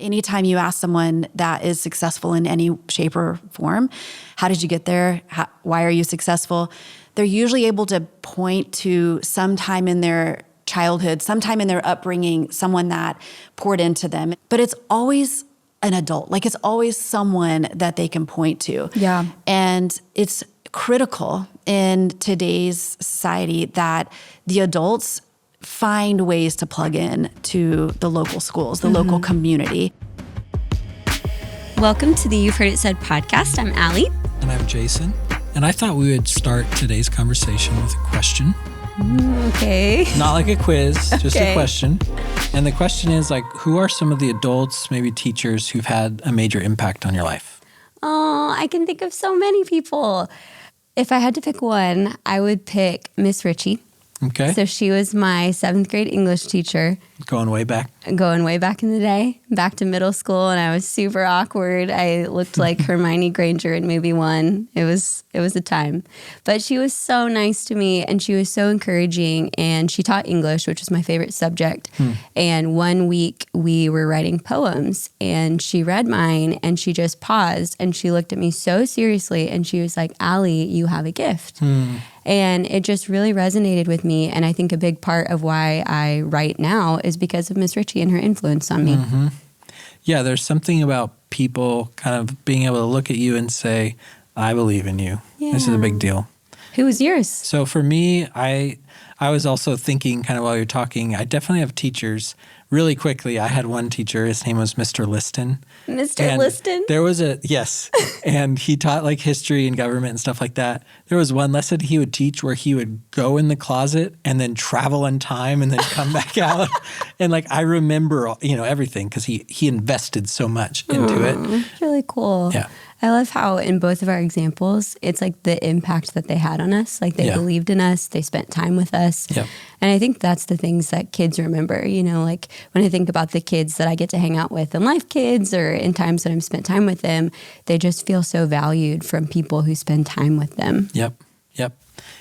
anytime you ask someone that is successful in any shape or form, how did you get there? Why are you successful? They're usually able to point to some time in their childhood, sometime in their upbringing, someone that poured into them. But it's always an adult. Like, it's always someone that they can point to. Yeah. And it's critical in today's society that the adults find ways to plug in to the local schools, the local community. Welcome to the You've Heard It Said podcast. I'm Allie. And I'm Jason. And I thought we would start today's conversation with a question. Okay. Not like a quiz, just a question. And the question is, like, who are some of the adults, maybe teachers, who've had a major impact on your life? Oh, I can think of so many people. If I had to pick one, I would pick Miss Ritchie. Okay. So she was my 7th grade English teacher. Going way back in the day, back to middle school, and I was super awkward. I looked like Hermione Granger in movie 1. It was a time. But she was so nice to me, and she was so encouraging, and she taught English, which was my favorite subject. And one week we were writing poems, and she read mine, and she just paused, and she looked at me so seriously, and she was like, "Allie, you have a gift." And it just really resonated with me. And I think a big part of why I write now is because of Miss Ritchie and her influence on me. Yeah, there's something about people kind of being able to look at you and say, I believe in you. Yeah. This is a big deal. Who was yours? So for me, I was also thinking kind of while you're talking, I definitely have teachers. Really quickly, I had one teacher, his name was Mr. Liston. Mr. Liston? There was yes. And he taught like history and government and stuff like that. There was one lesson he would teach where he would go in the closet and then travel in time and then come back out. And like, I remember, everything because he invested so much into it. It's really cool. Yeah. I love how in both of our examples, it's like the impact that they had on us. Like they believed in us, they spent time with us. Yep. And I think that's the things that kids remember, like when I think about the kids that I get to hang out with in Life Kids or in times that I've spent time with them, they just feel so valued from people who spend time with them. Yep.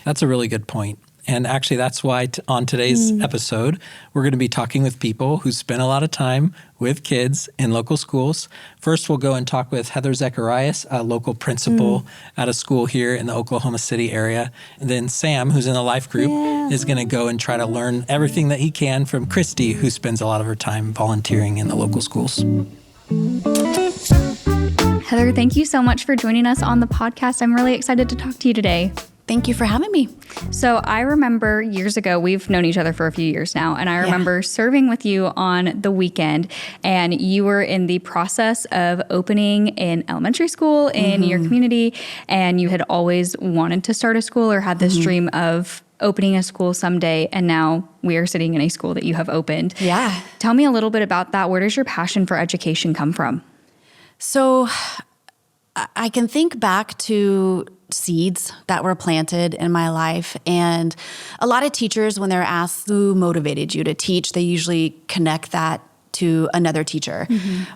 That's a really good point. And actually, that's why on today's episode, we're going to be talking with people who spend a lot of time with kids in local schools. First, we'll go and talk with Heather Zacharias, a local principal at a school here in the Oklahoma City area. And then Sam, who's in the Life group, is going to go and try to learn everything that he can from Christy, who spends a lot of her time volunteering in the local schools. Heather, thank you so much for joining us on the podcast. I'm really excited to talk to you today. Thank you for having me. So I remember years ago, we've known each other for a few years now, and I remember serving with you on the weekend, and you were in the process of opening an elementary school in your community, and you had always wanted to start a school or had this dream of opening a school someday, and now we are sitting in a school that you have opened. Yeah. Tell me a little bit about that. Where does your passion for education come from? So I can think back to seeds that were planted in my life. And a lot of teachers, when they're asked who motivated you to teach, they usually connect that to another teacher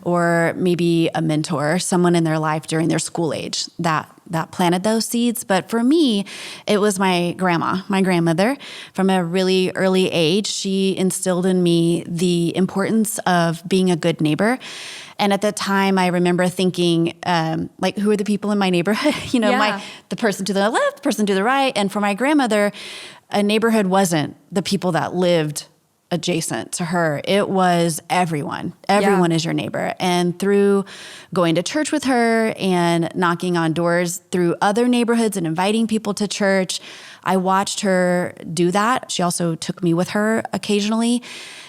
or maybe a mentor, someone in their life during their school age that planted those seeds. But for me, it was my grandmother. From a really early age, she instilled in me the importance of being a good neighbor. And at the time, I remember thinking, who are the people in my neighborhood? The person to the left, the person to the right. And for my grandmother, a neighborhood wasn't the people that lived adjacent to her. It was everyone. Everyone is your neighbor. And through going to church with her and knocking on doors through other neighborhoods and inviting people to church, I watched her do that. She also took me with her occasionally.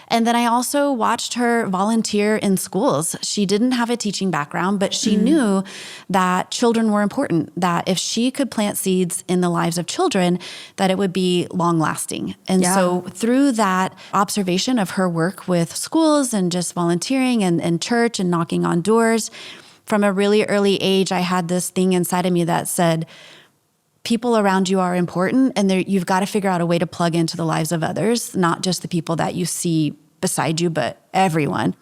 And then I also watched her volunteer in schools. She didn't have a teaching background, but she knew that children were important, that if she could plant seeds in the lives of children, that it would be long lasting. And so through that observation of her work with schools and just volunteering and church and knocking on doors, from a really early age, I had this thing inside of me that said, people around you are important, and you've got to figure out a way to plug into the lives of others, not just the people that you see beside you, but everyone.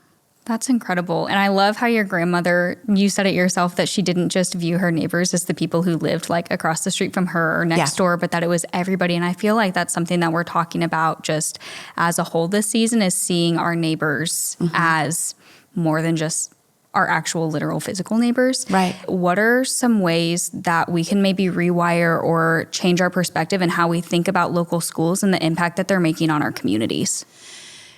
That's incredible. And I love how your grandmother, you said it yourself, that she didn't just view her neighbors as the people who lived like across the street from her or next door, but that it was everybody. And I feel like that's something that we're talking about just as a whole this season, is seeing our neighbors as more than just our actual literal physical neighbors. Right. What are some ways that we can maybe rewire or change our perspective and how we think about local schools and the impact that they're making on our communities?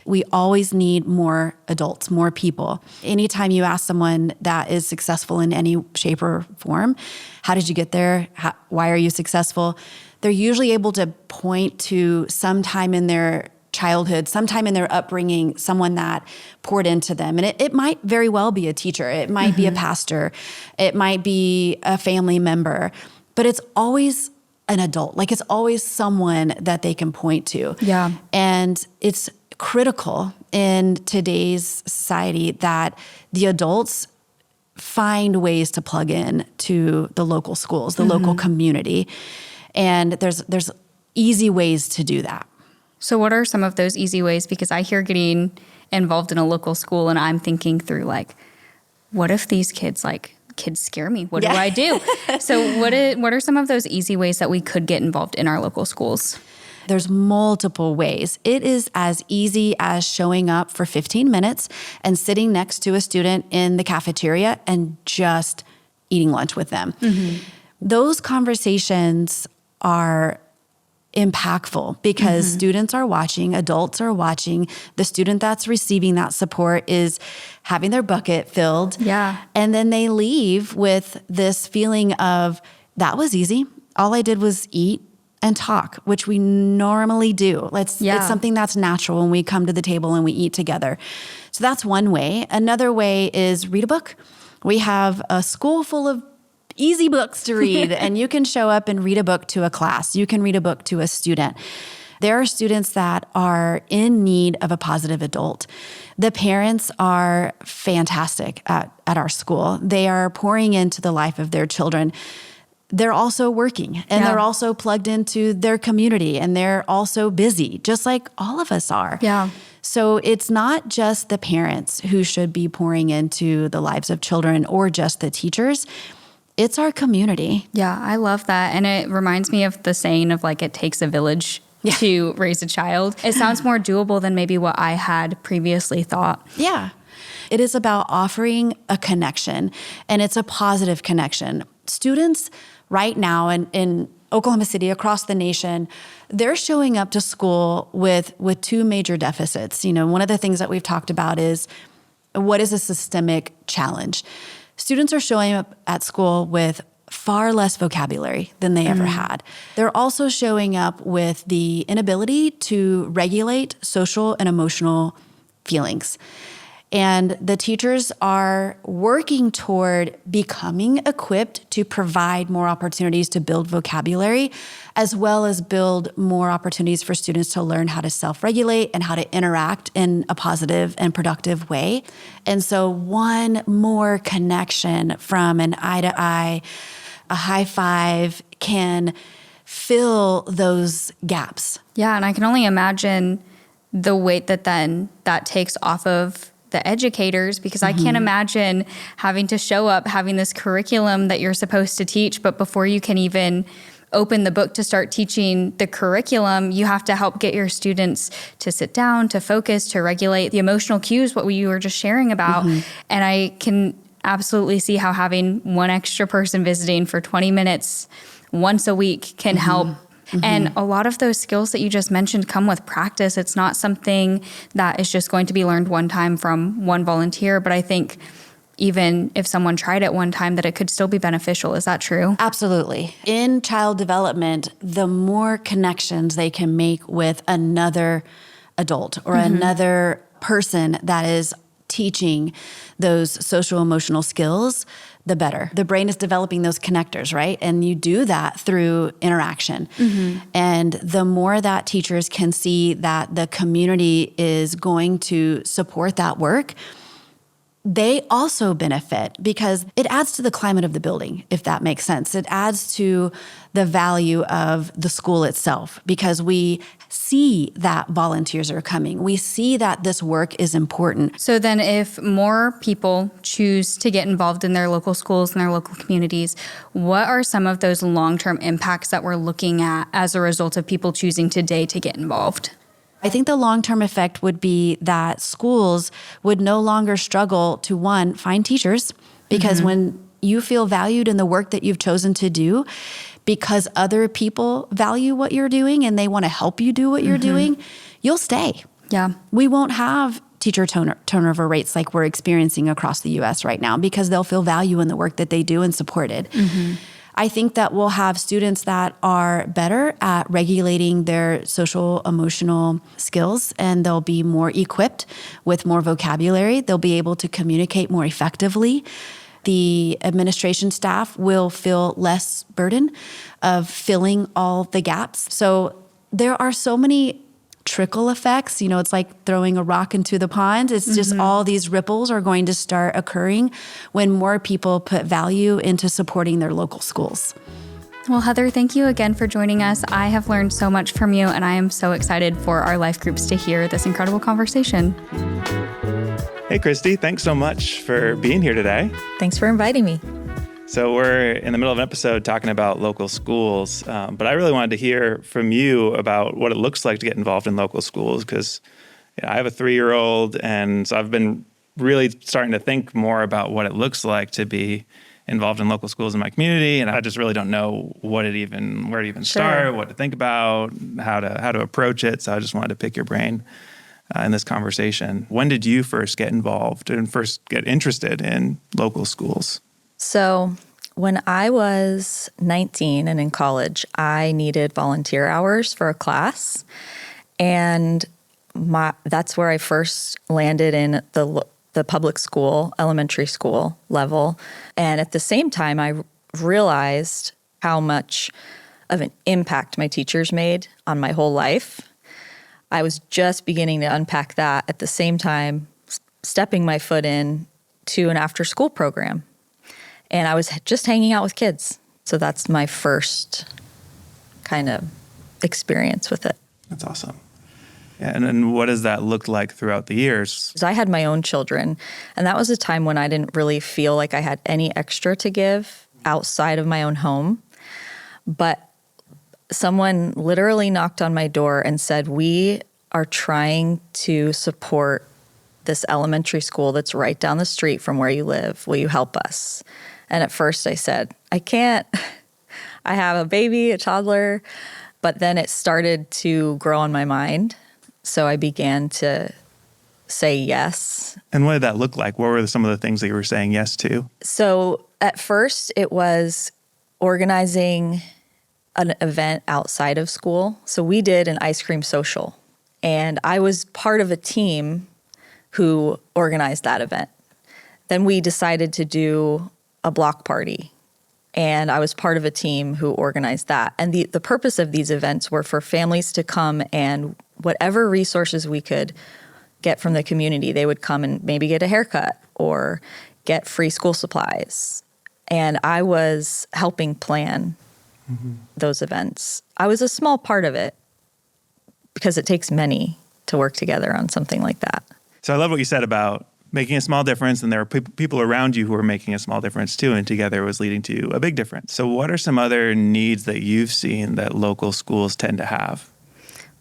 We always need more adults, more people. Anytime you ask someone that is successful in any shape or form, how did you get there? Why are you successful? They're usually able to point to some time in their childhood, sometime in their upbringing, someone that poured into them. And it might very well be a teacher. It might be a pastor. It might be a family member. But it's always an adult. Like, it's always someone that they can point to. Yeah. And it's critical in today's society that the adults find ways to plug in to the local schools, the local community. And there's easy ways to do that. So what are some of those easy ways? Because I hear getting involved in a local school and I'm thinking through, like, what if these kids scare me? What do I do? So what are some of those easy ways that we could get involved in our local schools? There's multiple ways. It is as easy as showing up for 15 minutes and sitting next to a student in the cafeteria and just eating lunch with them. Those conversations are impactful because students are watching, adults are watching. The student that's receiving that support is having their bucket filled. Yeah. And then they leave with this feeling of, that was easy. All I did was eat and talk, which we normally do. It's something that's natural when we come to the table and we eat together. So that's one way. Another way is read a book. We have a school full of easy books to read, and you can show up and read a book to a class. You can read a book to a student. There are students that are in need of a positive adult. The parents are fantastic at our school. They are pouring into the life of their children. They're also working, and they're also plugged into their community, and they're also busy, just like all of us are. Yeah. So it's not just the parents who should be pouring into the lives of children or just the teachers. It's our community. Yeah, I love that. And it reminds me of the saying of, like, it takes a village to raise a child. It sounds more doable than maybe what I had previously thought. Yeah. It is about offering a connection, and it's a positive connection. Students right now in Oklahoma City, across the nation, they're showing up to school with two major deficits. You know, one of the things that we've talked about is, what is a systemic challenge? Students are showing up at school with far less vocabulary than they ever had. They're also showing up with the inability to regulate social and emotional feelings. And the teachers are working toward becoming equipped to provide more opportunities to build vocabulary, as well as build more opportunities for students to learn how to self-regulate and how to interact in a positive and productive way. And so one more connection from an eye-to-eye, a high five, can fill those gaps. Yeah, and I can only imagine the weight that takes off of the educators, because I can't imagine having to show up, having this curriculum that you're supposed to teach, but before you can even open the book to start teaching the curriculum, you have to help get your students to sit down, to focus, to regulate the emotional cues, what you were just sharing about. And I can absolutely see how having one extra person visiting for 20 minutes once a week can help. And a lot of those skills that you just mentioned come with practice. It's not something that is just going to be learned one time from one volunteer, but I think even if someone tried it one time, that it could still be beneficial. Is that true? Absolutely. In child development, the more connections they can make with another adult or another person that is teaching those social emotional skills, the better. The brain is developing those connectors, right? And you do that through interaction. And the more that teachers can see that the community is going to support that work, they also benefit because it adds to the climate of the building, if that makes sense. It adds to the value of the school itself because we see that volunteers are coming. We see that this work is important. So then if more people choose to get involved in their local schools and their local communities, what are some of those long-term impacts that we're looking at as a result of people choosing today to get involved? I think the long-term effect would be that schools would no longer struggle to, one, find teachers, because when you feel valued in the work that you've chosen to do, because other people value what you're doing and they want to help you do what you're doing, you'll stay. Yeah. We won't have teacher turnover rates like we're experiencing across the U.S. right now, because they'll feel value in the work that they do and supported. I think that we'll have students that are better at regulating their social emotional skills, and they'll be more equipped with more vocabulary. They'll be able to communicate more effectively. The administration staff will feel less burden of filling all the gaps. So there are so many trickle effects. It's like throwing a rock into the pond. It's just all these ripples are going to start occurring when more people put value into supporting their local schools. Well, Heather, thank you again for joining us. I have learned so much from you, and I am so excited for our life groups to hear this incredible conversation. Hey, Christy, thanks so much for being here today. Thanks for inviting me. So we're in the middle of an episode talking about local schools, but I really wanted to hear from you about what it looks like to get involved in local schools, because I have a 3-year-old, and so I've been really starting to think more about what it looks like to be involved in local schools in my community, and I just really don't know where to even start, what to think about, how to approach it. So I just wanted to pick your brain in this conversation. When did you first get involved and first get interested in local schools? So when I was 19 and in college, I needed volunteer hours for a class. And that's where I first landed in the public school, elementary school level. And at the same time, I realized how much of an impact my teachers made on my whole life. I was just beginning to unpack that at the same time, stepping my foot in to an after-school program. And I was just hanging out with kids. So that's my first kind of experience with it. That's awesome. Yeah, and what does that look like throughout the years? I had my own children, and that was a time when I didn't really feel like I had any extra to give outside of my own home. But someone literally knocked on my door and said, "We are trying to support this elementary school that's right down the street from where you live. Will you help us?" And at first I said, "I can't. I have a baby, a toddler." But then it started to grow on my mind. So I began to say yes. And what did that look like? What were some of the things that you were saying yes to? So at first it was organizing an event outside of school. So we did an ice cream social. And I was part of a team who organized that event. Then we decided to do a block party, and I was part of a team who organized that. And the purpose of these events were for families to come, and whatever resources we could get from the community, they would come and maybe get a haircut or get free school supplies. And I was helping plan those events. I was a small part of it because it takes many to work together on something like that. So I love what you said about making a small difference, and there were people around you who were making a small difference too, and together was leading to a big difference. So what are some other needs that you've seen that local schools tend to have?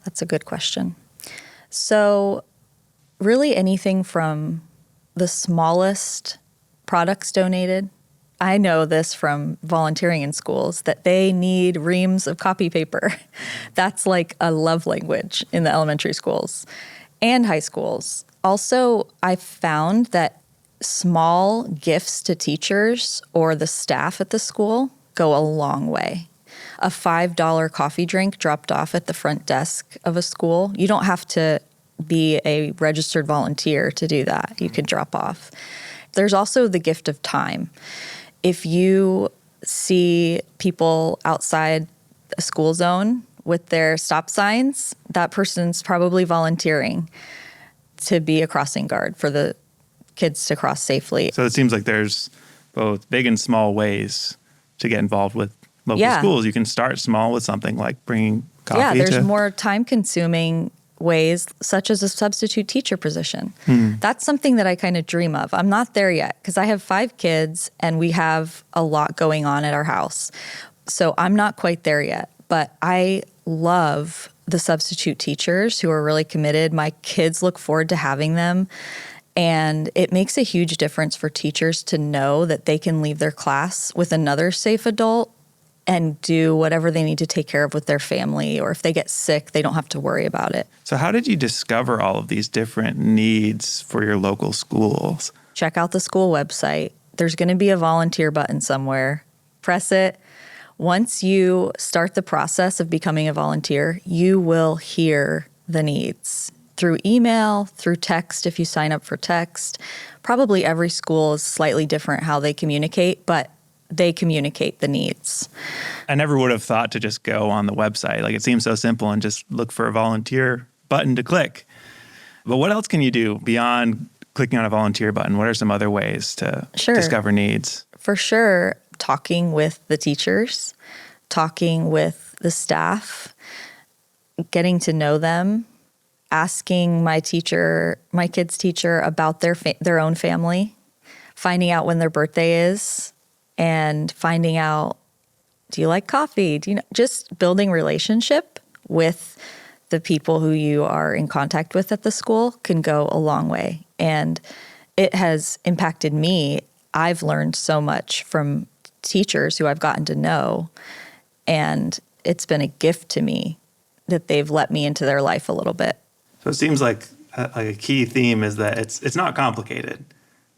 That's a good question. So really anything from the smallest products donated. I know this from volunteering in schools, that they need reams of copy paper. That's like a love language in the elementary schools and high schools. Also, I found that small gifts to teachers or the staff at the school go a long way. A $5 coffee drink dropped off at the front desk of a school. You don't have to be a registered volunteer to do that. You can drop off. There's also the gift of time. If you see people outside a school zone with their stop signs, that person's probably volunteering to be a crossing guard for the kids to cross safely. So it seems like there's both big and small ways to get involved with local schools. You can start small with something like bringing coffee. Yeah, there's more time-consuming ways, such as a substitute teacher position. That's something that I kind of dream of. I'm not there yet because I have 5 kids and we have a lot going on at our house. So I'm not quite there yet. But I love the substitute teachers who are really committed. My kids look forward to having them. And it makes a huge difference for teachers to know that they can leave their class with another safe adult and do whatever they need to take care of with their family. Or if they get sick, they don't have to worry about it. So how did you discover all of these different needs for your local schools? Check out the school website. There's going to be a volunteer button somewhere. Press it. Once you start the process of becoming a volunteer, you will hear the needs through email, through text if you sign up for text. Probably every school is slightly different how they communicate, but they communicate the needs. I never would have thought to just go on the website. Like, it seems so simple and just look for a volunteer button to click. But what else can you do beyond clicking on a volunteer button? What are some other ways to discover needs? For sure, talking with the teachers, talking with the staff, getting to know them, asking my kids' teacher about their own family, finding out when their birthday is, and finding out, do you like coffee? Just building relationship with the people who you are in contact with at the school can go a long way. And it has impacted me. I've learned so much from teachers who I've gotten to know, and it's been a gift to me that they've let me into their life a little bit. So it seems like a key theme is that it's not complicated.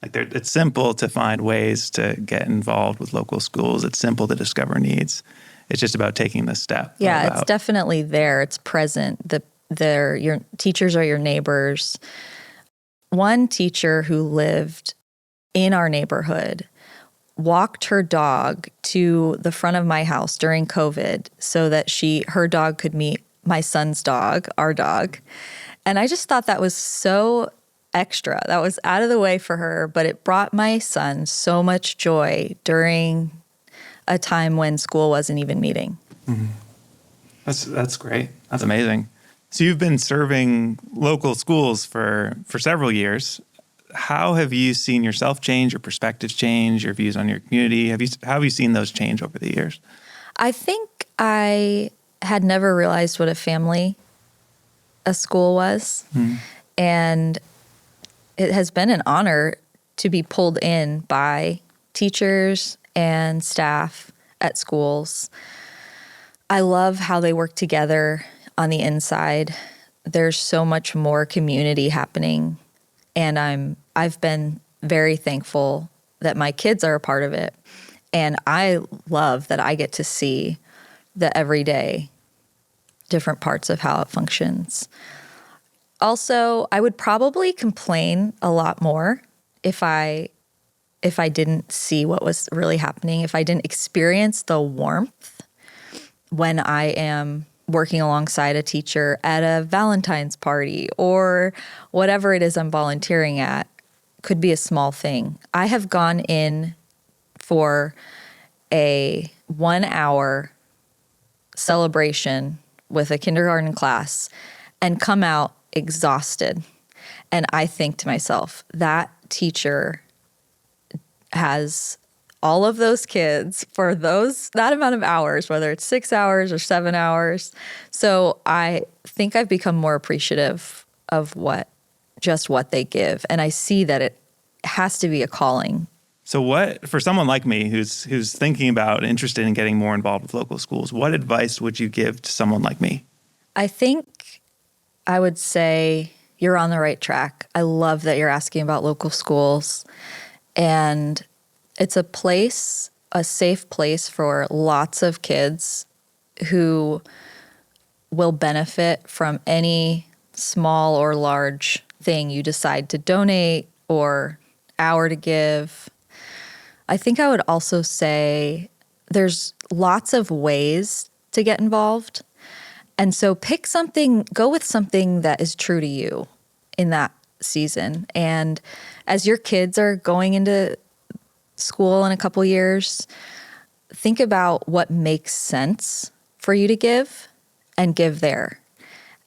Like, it's simple to find ways to get involved with local schools. It's simple to discover needs. It's just about taking the step. Yeah, it's definitely there. It's present. Your teachers are your neighbors. One teacher who lived in our neighborhood walked her dog to the front of my house during COVID so that her dog could meet my son's dog, our dog. And I just thought that was so extra. That was out of the way for her, but it brought my son so much joy during a time when school wasn't even meeting. Mm-hmm. That's great. That's amazing. So you've been serving local schools for several years. How have you seen yourself change, your perspectives change, your views on your community? How have you seen those change over the years? I think I had never realized what a family a school was. And it has been an honor to be pulled in by teachers and staff at schools. I love how they work together on the inside. There's so much more community happening, and I've been very thankful that my kids are a part of it. And I love that I get to see the everyday different parts of how it functions. Also, I would probably complain a lot more if I didn't see what was really happening, if I didn't experience the warmth when I am working alongside a teacher at a Valentine's party or whatever it is I'm volunteering at. Could be a small thing. I have gone in for a 1-hour celebration with a kindergarten class and come out exhausted. And I think to myself, that teacher has all of those kids for that amount of hours, whether it's 6 hours or 7 hours. So I think I've become more appreciative of what they give. And I see that it has to be a calling. So for someone like me who's thinking about, interested in getting more involved with local schools, what advice would you give to someone like me? I think I would say you're on the right track. I love that you're asking about local schools. And it's a safe place for lots of kids who will benefit from any small or large thing you decide to donate or hour to give. I think I would also say there's lots of ways to get involved. And so go with something that is true to you in that season. And as your kids are going into school in a couple years, think about what makes sense for you to give and give there.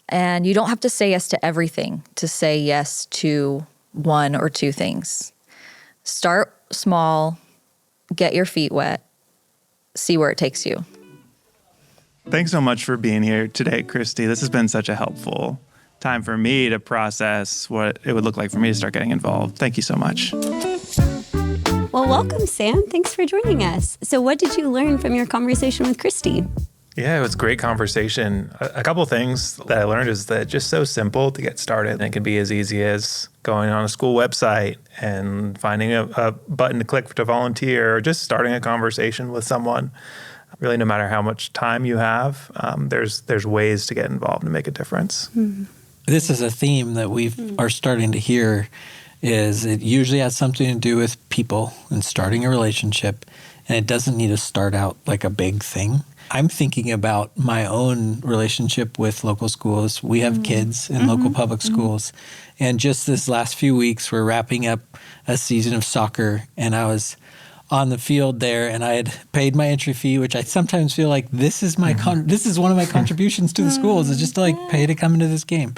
And you don't have to say yes to everything to say yes to one or two things. Start small, get your feet wet, see where it takes you. Thanks so much for being here today, Christy. This has been such a helpful time for me to process what it would look like for me to start getting involved. Thank you so much. Well, welcome, Sam. Thanks for joining us. So what did you learn from your conversation with Christy? Yeah, it was a great conversation. A couple of things that I learned is that it's just so simple to get started. And it can be as easy as going on a school website and finding a button to click to volunteer, or just starting a conversation with someone. Really, no matter how much time you have, there's ways to get involved and make a difference. Mm-hmm. This is a theme that we are starting to hear. Is it usually has something to do with people and starting a relationship, and it doesn't need to start out like a big thing. I'm thinking about my own relationship with local schools. We have kids in local public schools, and just this last few weeks, we're wrapping up a season of soccer, and I was on the field there, and I had paid my entry fee, which I sometimes feel like this is my this is one of my contributions to the schools, is just to like pay to come into this game.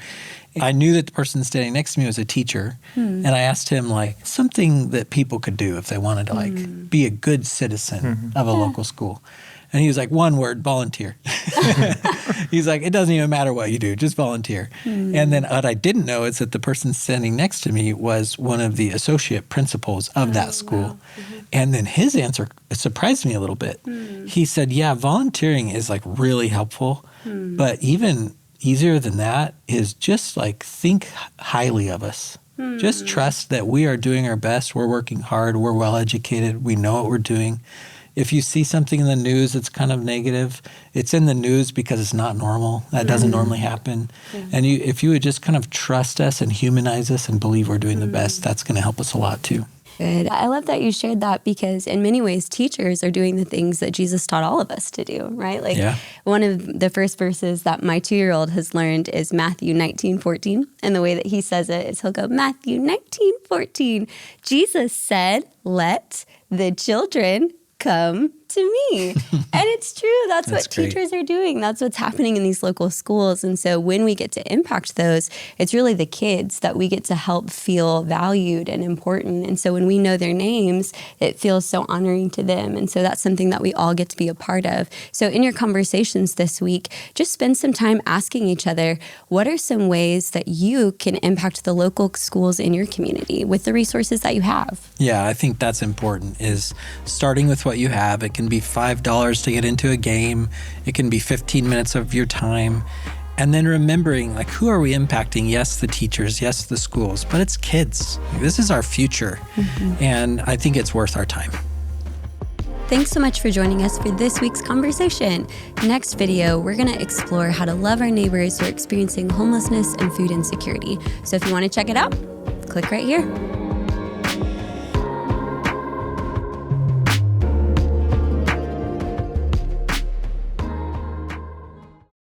I knew that the person standing next to me was a teacher, and I asked him like something that people could do if they wanted to like be a good citizen of a local school. And he was like, one word, volunteer. He's like, it doesn't even matter what you do, just volunteer. And then what I didn't know is that the person standing next to me was one of the associate principals of that school. Wow. And then his answer surprised me a little bit. He said, yeah, volunteering is like really helpful, but even easier than that is just like think highly of us. Just trust that we are doing our best. We're working hard. We're well educated. We know what we're doing. If you see something in the news that's kind of negative, it's in the news because it's not normal. That doesn't normally happen. Yeah. And if you would just kind of trust us and humanize us and believe we're doing the best, that's going to help us a lot too. Good. I love that you shared that, because in many ways, teachers are doing the things that Jesus taught all of us to do, right? Like one of the first verses that my 2-year-old has learned is Matthew 19:14. And the way that he says it is he'll go, Matthew 19:14. Jesus said, let the children come to me. And it's true. That's what great. Teachers are doing. That's what's happening in these local schools. And so when we get to impact those, it's really the kids that we get to help feel valued and important. And so when we know their names, it feels so honoring to them. And so that's something that we all get to be a part of. So in your conversations this week, just spend some time asking each other, what are some ways that you can impact the local schools in your community with the resources that you have? Yeah, I think that's important, is starting with what you have. It can be $5 to get into a game. It can be 15 minutes of your time. And then remembering, like, who are we impacting? Yes, the teachers. Yes, the schools. But it's kids. This is our future. And I think it's worth our time. Thanks so much for joining us for this week's conversation. Next video, we're going to explore how to love our neighbors who are experiencing homelessness and food insecurity. So if you want to check it out, click right here.